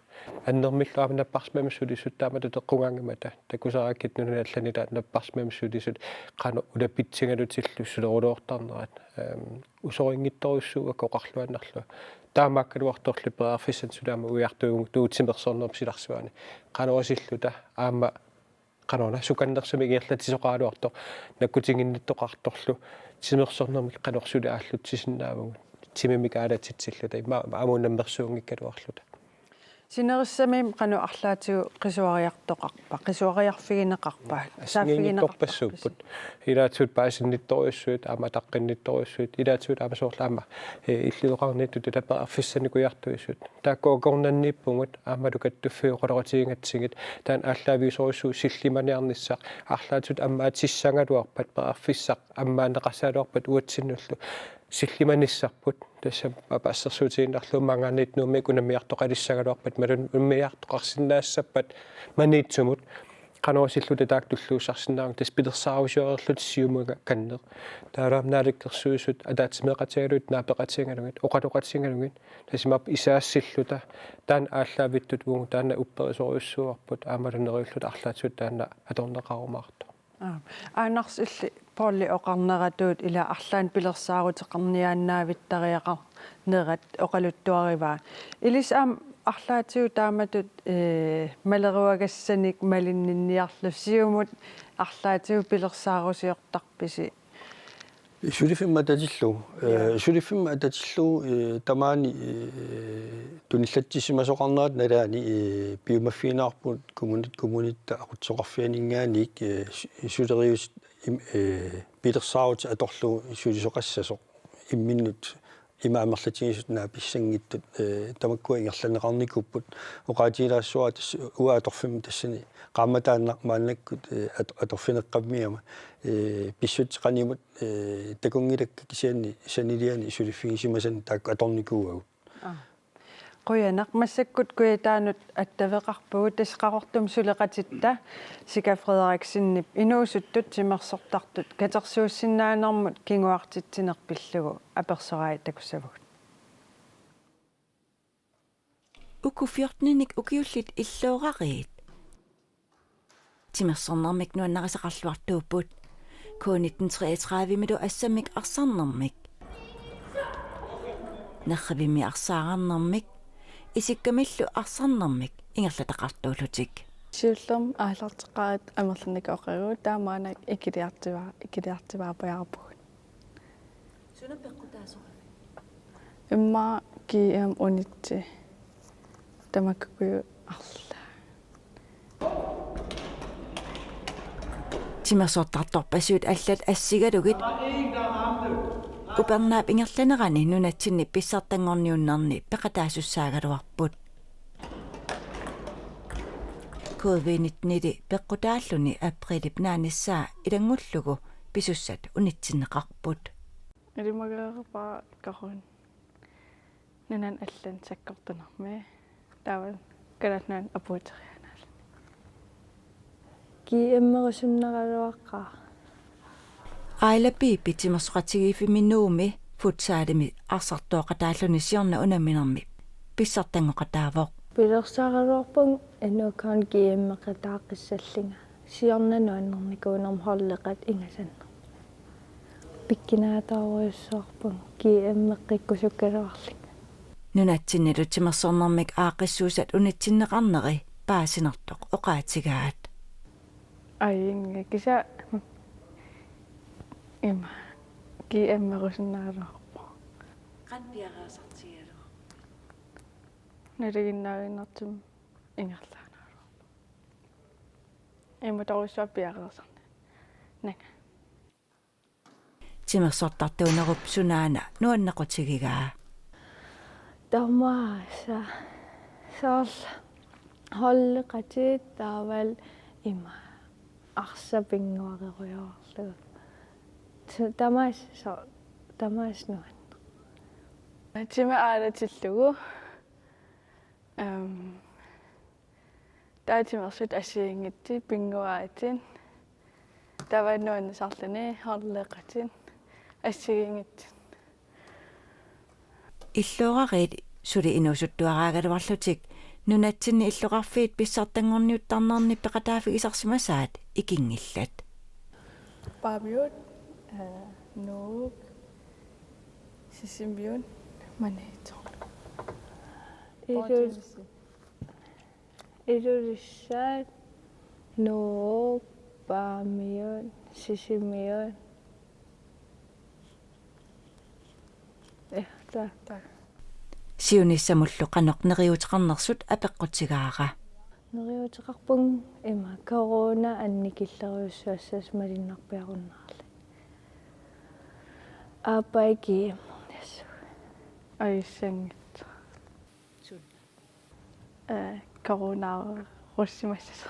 аннермиллуама наппарсмамиссулисут таама тутеққунгаангимата такусарааккит нуналланила наппарсмамиссулисут қано улапитсингалутиллу сулерулуортарнерат усорингитторуссууа коқарлуаннарлу таамааккалуарторлу пераарфиссан сулаама уиартуугу туутсимерсорнерм силарсуани қаноосиллута аама qanona sukannерсами герлатисоqaaluartor наккутингинниттоqartorlu тимерсорнермик qaноrsuli ааллутсисиннаавгу тимимикаалатитсиллута има амунаммерсуунгиккалуарлута синериссамим qanu арлаатигу qisuariartoqarpa qisuariarfiginеqarpa сааффигинеқарпассууппут илаатсуут паасиннитторуйуссуут аама таққиннитторуйуссуут илаатсуут аамасоорлаама иллилоқарнитту тулаппааффиссаникуяртуйуссуут тааккоокорнанниппугут аамалукаттуффиоқолорутигингатсигит таан ааллаависоруссуу силлиманиарниссақ арлаатсуут аммаатиссангалуарпат пааффиссақ аммаанеқассаалуарпат уатсиннуллу силлиманиссарпут тасса паассерсуутигиннарлуу мангаанит нуумик унамиартоқалиссагалуарпат малун уммиартоқарсиннаассаппат маниитсумут qanorsillute taaktulluussarsinnaarung taspillersaarusioorlut siumuga kanneq taalaamnaalikkersuusut ataatimeqatigalut naapeqatiganugit oqaloqatiganugit tasimap isaassилluta taan ааllaавиттут угу таана упперисориуссуарпут аамалунериуллут арлаатсут таана аторнеқарумаарто аанарс илли полли оқарнератуут ила арлаан пилерсаарутеқарниааннаавиттариақар нерат оқалуттуариваа илисаам арлаатиу тааматут малеруагассаник малиннинниарлуссиумут арлаатиу пилерсаарусиортарписи сулифимма татиллу сулифимма татиллу тамаани туниллатсимасоқарнерат налаани биомаффинаарпут коммунитта ақутсоқарфианингааник сулериус пилерсаарут аторлу сулисоқассасо имминнут имаамерлатигисут нааписсангиттут тамаккуа ингерланеқарникуппут оқаатилаассуат уааторфим тассани qaamataannarmaannakкут аторфинеққаммиама писсут qaнимут такунгилакка кисианни санилиани сулиффигисимасан таакку аторникууагут qoyanaq massakкут kuitaanut attavеқарпугут тасқарортум сулеқатитта сика Фредериксиннип инуусуттут симерсортартут катерсууссиннаанермут кингуартитсинерпиллугу аперсораи такуссавгут укуфиортниник укиуллит иллоорариит тимерсорнэрмик нуаннарисақарлуартууппут K1933 милу ассамик арсарнэрмик нерхавими арсаарнэрмик исиккамиллу арсарнэрмик ингерлатақартуулутик сиуллерм аалартеқарит амерланник оқаруу таамаанак икилиартиваапаярпугут сунапеққутаасоқафи имма киэм унитти тамаккую арла тимерсортарторпасуут аллат ассигалугит упернаап ингерланерани нунатсинни писсартангорниуннарни пеқатаасуссаагалуарпут COVID-19 пеққутааллуни априлип нааниссаа илангуллугу писуссат унитсиннеқарпут илимагаерпаа карун нанан аллан саккортунарми таавал калатнаан апуутерианаал киэммерусуннералуаққа айлапи питимерсоқатигифиминууми футсаалими арсартооқатааллуни сиорна унаминерми писсартангоқатаавоқ пилерсааралуарпун анукаан киэммеқатааққиссаллинга сиорнануаннерникуунерм холлекат ингасанна пиккинаатааруйуссуарпун киэммеққиккусуккалуарлинга нунатсиннилу тимерсорнэрмик аақиссуусат унитсиннеқарнери паасинертоқ оқаатигаат аинга киса има киэммерусуннаалуарпу канпиараасартигалу налигиннаагиннартум ингерлаанаалуарпу има торисуаппиареерсарна нага тимерсортартуунеруп сунаана нуаннеқутигигаа тамааса соор холлекатит таавал има арсапингуареруйоорлугу тамаас нуан тима аалатиллугу таатимерсут ассиингитти пингуаатин таваннуаннасарлани холлекатин ассигингитти иллуарарит сули инуусуттуараагалуарлутик нунатсинни иллоқарфиит писсартангорниуттарнерни пеқатаафигисарсимасаат икингиллат пабиут нуук сисимбиун манеито илулиссаат нуук паамиут сисимиут так сиуниссамуллу қанеқнериутеқарнерсут апеққутигаара нериутеқарпун има корона анникиллериуссуассас малиннарпиаруннаарлу апайки яссу аиссангит корона руссимассас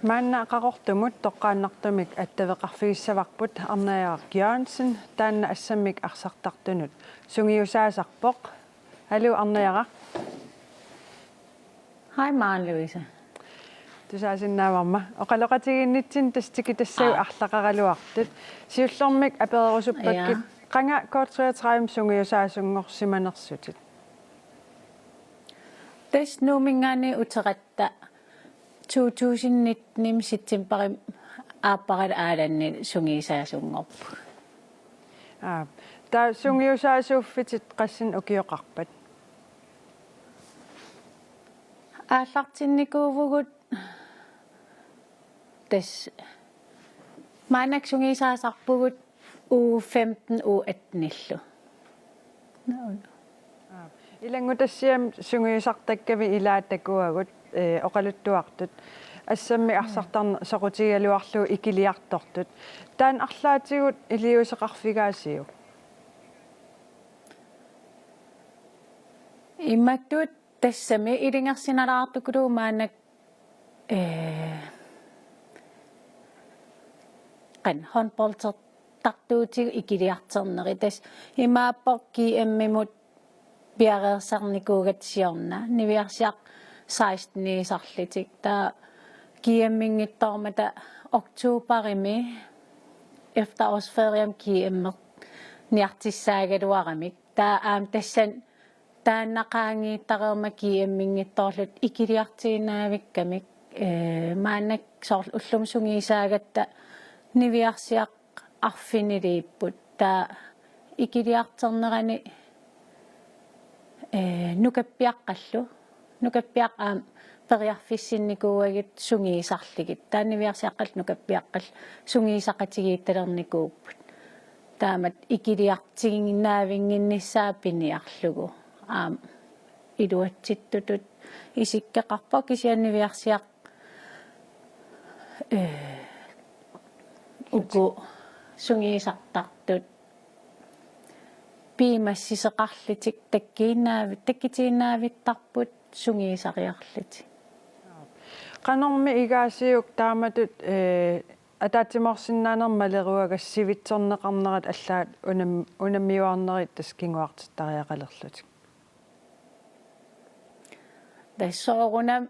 Manna qaqortumut toqqaannartumik attavеqarfigissavaqput Arnajaaq Jørgensen taanna assammik arsartartunut sungiusaasarpoq Hallo Arne. Hej Maren Louise. Du sagde sin navn. Og qalloqatiginnitsin tastikitassau arlaqaraluartut. Siullormik apererusuppakki. Qanga kort 33 sungiusaasunngorsimanersutit. Des numingani uteratta 2019 septemberim aaparat aalanni sungiisaasungorp. Ta sungiusaasuuffitit qassin ukioqarpat. Aallartinnikuuvugut des maanak sungiisaasarpugut u 15 u 18illu. Ilangutassiam sungiusartakkavi ilaattakuagut oqaluttuartut assammi arsartarna soqutigaluarlu ikiliartortut taan arlaatigut iliuseqarfigaasiu immattut tassami ilingersinalaartukulu maanak qan håndboldtartuutig ikiliarterneri tas imaapporki emmimut biareersarnikuugat siorna niviarsiaq 16 isarlitik ta kiemmingittormata oktoberimi efterårsferiam kiemmer niartissaaгаluaramik ta tassan тааннақаангииттареерма киэммингитторлут икилиартииннаавиккамик мааннак соорлу уллумсунгиисаагатта нивиарсиақ арфинилииппут таа икилиартернерани нукаппиаққаллу нукаппиақ аам периарфиссинникууагит сунгиисарлигит тааннивиарсиаққал нукаппиаққал сунгиисақатигиитталерникууппут таамат икилиартигиннаавингиннissaаппиниарлугу илуатситтутут исиккеқарпа кисианнивиарсиақ уку сунгиисартартут пимассисеқарлитик таккитииннаавиттарпут сунгиисариарлити qanорми игаасиук тааматут атаатиморсиннаанермалеруагассивитсорнеқарнерат аллаат унаммиуарнерит таскингуартиттариақалерлутик тассоорунам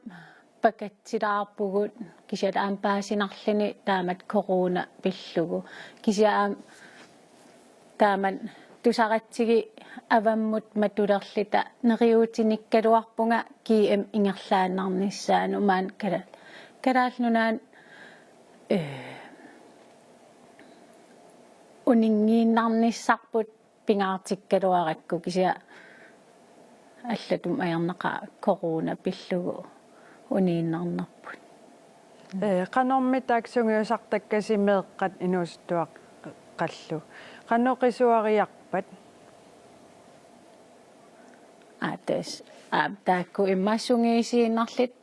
пакатсилаарпугут кисиалаам паасинарлини таамат корона пиллугу кисиаам таамат тусаратсиги аваммут матулерлита нериутиниккалуарпунга киэм ингерлааннарниссаану маан калаалнунаан унингииннарниссарпут пингаартиккалуаракку кисиа аллатум аярнаqa корона пиллугу унииннарнарпут qanорми тааксунгиусартаккаси меэккат инуустуақ қаллу qannoqisuariarpat атес таакку иммассунгиисииннарлит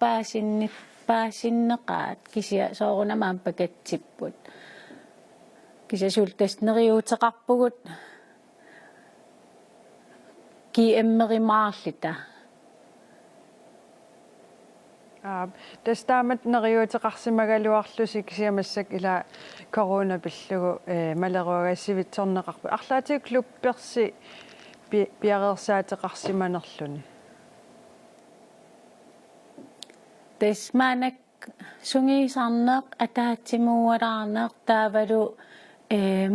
паасиннеқаат кисиа соорунамаам пакатсиппут кисиа султаснериуутеқарпугут киэммеримаарлита тастаамат нериуутеқарсимагалуарлуси кисиамассак ила корона пиллугу малеруагассивитсорнеқарпу арлаатиг клупперси пиареерсаатеқарсиманерлуни тесманак сунгиисарнеқ атаатсимууалаарнеқ таавалу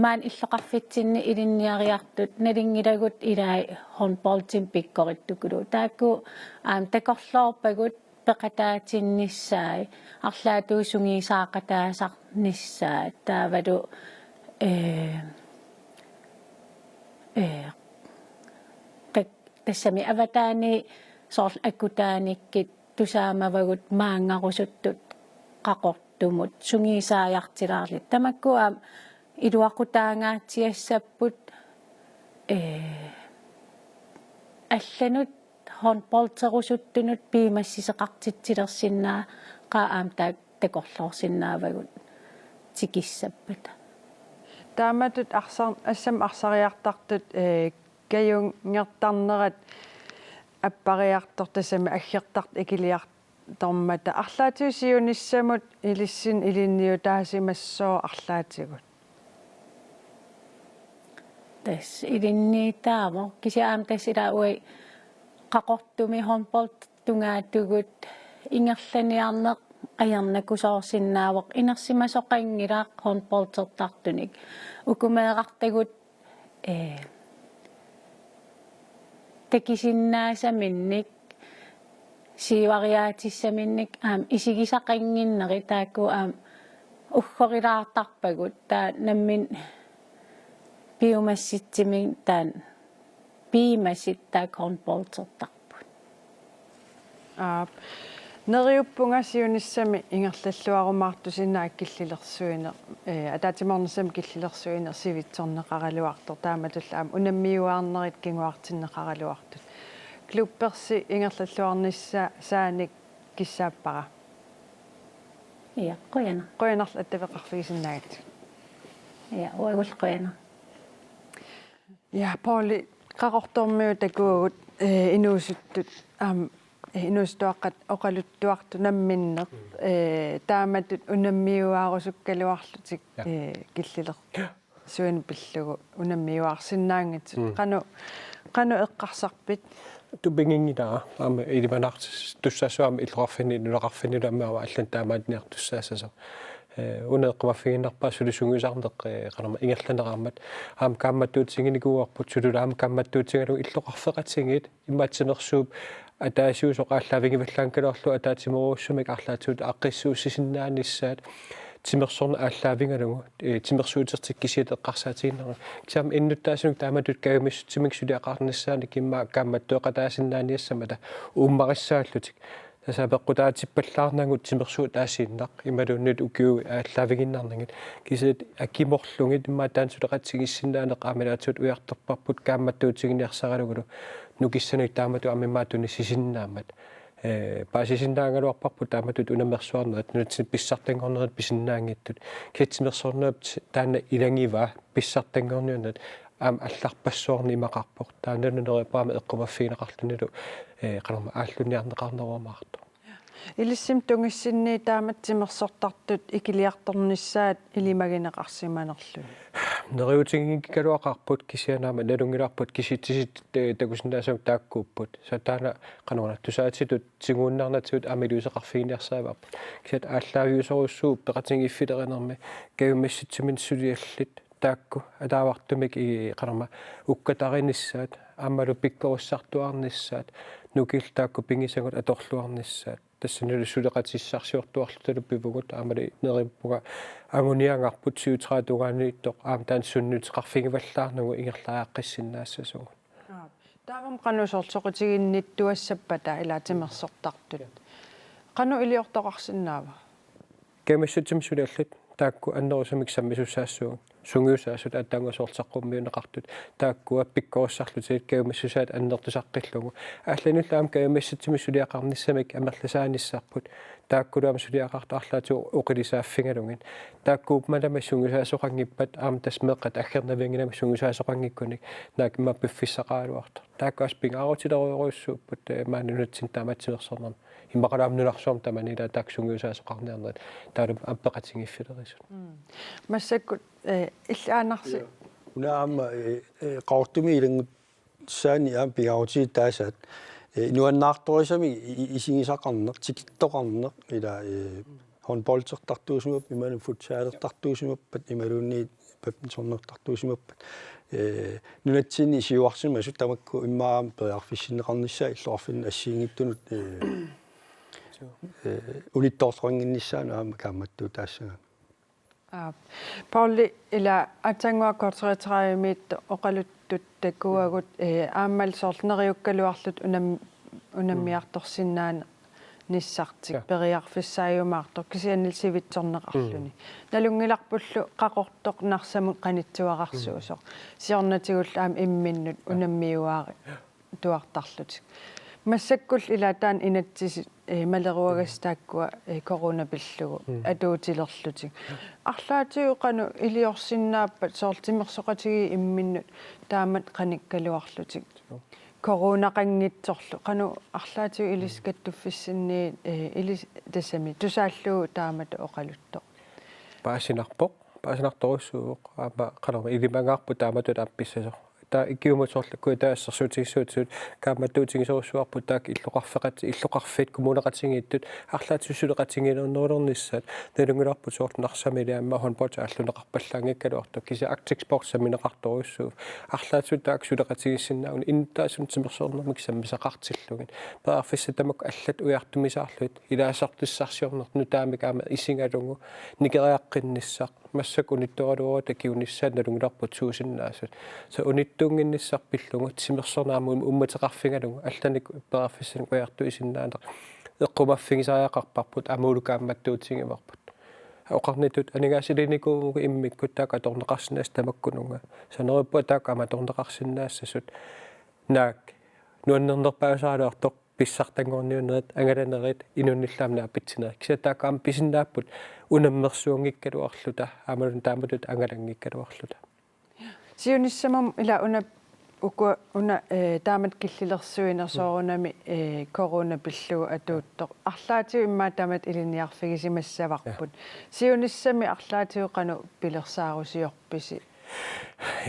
маан иллоқарфитсинни илинниариартут налингилагут илаи håndboldтим пиккориттукулу таакку такорлоорпагут пеқатаатиннissaai арлаатуу сунгиисаақатаасарнissaа таавалу тассами аватаани соорл аккутааниккит тусаамавагут маангарусуттут қақортумут сунгиисааяартилаарлит тамаккуа илуақутаангаатсиассаппут алланут håndboldterusuttunut piimassisеқартитсилерсиннаа qaaam taak такорлоорсиннаавагут тикиссаппата тааматут ассам арсариартартут каюнгертарнерат аппариартортасами аггертарт икилиартормата арлаатиусиуниссамут илиссин илинниу таасимассоо арлаатигут тас илинниитаамо кисиаам тассилауи qaqortumi handball tungaatugut ingerlaniarneq ajarnakusoorsinnaavaq inersimasoqangilaaq handballtertartunik ukumeeqartagut tekisinnaasaminik siivariaatissaminnik isigisaqanginneri taakku uggorilaartarpagut taa nammin piumassitsimin taan piimassittaak handballtertarput neriuppunga siunissami ingerlalluarumaartusinna akkillilersuine ataatimornersam killilersuine sivitsorneqaraluartor taamatullaam unammiuаарnerit kinguartinneqaraluartut klubpersi ingerlalluarnissa saanik kissaappara ja qoyanarl attaveqarfigisinnagat ja uagul qoyana ja Pauli qaqortormiu takuugut inuusuttut inuustuaqqat oqaluttuartu namminneq taamatut unammiuaarusukkaluarlutik killiler suin pillugu unammiuaarsinnaangitsut qanu eqqarsarpit tubingingila ama ilimanartis tussasuam ilrarfini nuleqarfini lammaava allan taamaatniartussaasaso uneqqmaffiginnarpaa sulisuguisarneq qanama ingerlaneqarmat aam kaammattuutisinginikuuarput sululaam kaammattuutigalu illoqarfeqatsingit immaatinersuup атаасиусоqaallaavingivallaankalorlu ataatimeruussumik arlaatuut aqqissuussisinnaannissaat timersorna aalлаавингалугу тимерсуутерсиккисиат эққарсаатигиннера кисаам иннуттаасунук тааматут каюмиссутимик сулиақарниссаани кимма камматтуэқатаасиннааниассамата ууммариссааллутик тасаапеққутаатиппаллаарнагут тимерсуут аасииннақ ималууннут укиу ааллаавигиннарнагит кисит аккиморлугит иммаатаан сулеқатсигиссиннаанеқ аамилаатсут уяртерпарпут каамматтуутигиниарсаралугулу нукиссануик таамату аммимаатуни сисиннаамат паасисиннаангалуарпарпут тааматут унамерсуарнерат нутсин писсартангорнерат писиннаангиттут китсимерсорнеап таана илангива писсартангорниунат аам алларпассуарни имақарпор таананунерипаама эққумаффигинеқарлунилу qanarma ааллуниарнеқарнеруамаарто илиссим тунгиссинни тааматсимерсортартут икилиарторнissaат илимагинеқарсиманерлу нериутингиккалуақарпут кисианаама налунгилаарпут киситсисит такусиннаасук тааккууппут сатаана qanarna тусаатитут сигууннарнатсут амилуисеқарфигиниарсааварпут кисат ааллаавиусоруссуу пеқатингиффилеринерми каюмасситсимин сулиаллит таакку атаавартумик qanarma уккатаринissaат аамалу пиккоруссартуарнissaат нукилтаакку пингисагут аторлуарнissaат тассанилу сулеқатиссарсиортуарлуталу пивугут аамали нериппуга агуниангарпут сиутраатугааннииттоқ аам таансуннутеқарфигиваллаарнагу ингерлаааққиссиннаассасугут таавам qanussorsoqutiginniittuassapпата илаатимерсортартут qanu илиортоқарсинаава кемиссутим сулиаллут таакку аннерусамик саммисуссаассугут сунгиусаасут аттангусоорлсаққуммиунеқартут тааккуа пиккоруссарлутилит каюмассусаат аннертусаққиллугу ааллануллаам каюмассатсими сулиақарниссамик амерласааниссарпут тааккулуам сулиақартаарлаату оқилисааффингалугин тааккууп малама сунгусаасоқангиппат аам тасмеққат аггернавиангинама сунгусаасоқангиккуник наакимма пиффиссақаалуарто тааккуас пингаарутилеруйоруйуссууппут маанунутсин тааматсимерсорнерма иммақалаамнуларсуум таманила таак сунгиусаасоқарниарнерат таалу ампеқатингиффилерисут массаккут иллаанарси унаама qaortumi ilangут saani aam pigaruti taasat nuannaartorисами исигисақарнеқ тикиттоқарнеқ ила handballtertartuusumap иману футсаалертартуусумаппат ималуунни паппинсорнертартуусумаппат нунатсини исиуарсимасу тамакку иммаам пеарфиссинеқарнissaа иллуарфин ассиингиттунут унитторсорингиннissaanu аама кааматтуу таассага Pauli ila atsanguakkorteritraamiit oqaluttut takuagut aammal soorneriukkaluarlut unammiartorsinnaana nissartik periarfissaajumaartor kisiannil sivitsorneqarluni nalungilarpullu qaqortoq narsamut qanitsuaqarsuusoq siornatigullu imminnut unammiuaari tuartarlutik массаккул илатаан инатсиси малеруагаstaakкуа коронапиллугу атуутилерлутик арлаатиу кану илиорсиннааппат соортимерсоқатиги имминнут таамат каниккалуарлутик коронақангитсорлу кану арлаатиу илискаттуффиссинни илис тасами тусааллуу таамат оқалутто паасинарторуссууоқ аама канама илимангаарпу тааматут апписсасо та икиумутсоорлакку таассерсуутигиссуутсуут кааматтуутигисорусуарпут таак иллоқарфит коммунеқатингииттут арлаатиуссулеқатингилернерулерниссаат налунгуларпут соортнарсамилиамма хонпота аллунеқарпаллаангиккалуарту киси Arctic Sports саминеқарторуссуув арлаатсут таак сулеқатигиссиннаагун интаасун тимерсоорнэрмик саммисақартиллугин паарфисса тамак аллат уяртумисаарлуит илаасартуссарсиорнерну таамик аама исингалугу никериаққинниссақ массак унитторалуа такиунissaat налунгуларпут суусиннаасут са униттуунгинниссарпиллугу тимерсорнаамун умматеқарфингалугу алланик паарфиссан уярту исиннаанеқ эққумаффигисариақарпарпут амуулукаамматтуутингиварпут оқарнитут анигаасилиникуугу иммиккут таак аторнеқарсинаас тамаккунунга санериппа таак ама аторнеқарсинаассасут наак нуаннернерпаасаалуартоқ писсартангорниунерит ангаланерит инунниллаамна апитсинерик кисатаакаам писиннааппут унаммерсуангиккалуарлута амалун тааматут ангалангиккалуарлута сиуниссамам ила уна таамат киллилерсуинерсоорунами коронапиллугу атууттоқ арлаатиу иммаа таамат илиниарфигисимассаварпут сиуниссами арлаатиу кану пилерсаарусиорписи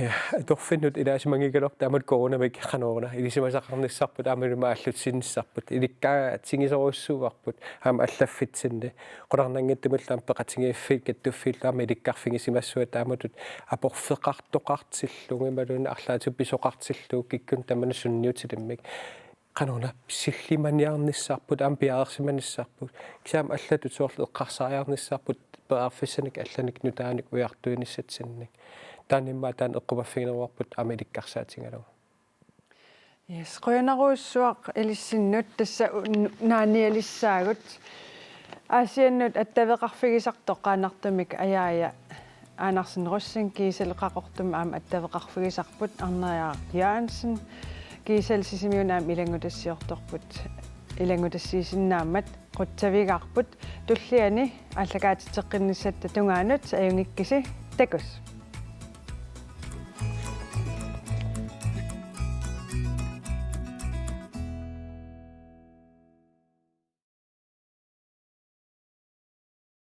ja torfinnut ilaasimangigalor taamut koronamik qanoorna ilisimasaqarnissarput aamuluma аллутсиннissarput ilikkaa tingisoruussuuarput aama allaffitsinni qolarnanngittumullaan peqatingiiffik kattuffiillaama ilikkarfingisimassuat taamutut aporfeqartoqartillungi maluna arlaatu pisoqartilluu kikkun tamanussunniutilimmik qanoorna sillimaniarnissarput aam piaarsimannissarput kisaam allatut soorlu eqqarsaariarnissarput pearfissanik allanik nutaanik ujartuinissatsinnik танимма таан эққумаффигинеруарпут амиликкарсаатингалуга yes qoyanaruussuaq илиссиннут тасса нааниалиссаагут асианнут аттавеқарфигисартоқ qaanartumik ayaaya aanarsinerussин kiisalеқақортум аама аттавеқарфигисарпут арнериаа Jørgensen kiisal sisimiunaam ilangutassiortorput ilangutassiisinnaammat quttavigaarput tulliani allakaatiteqqinnissatta tungaanut ajungikkisi takus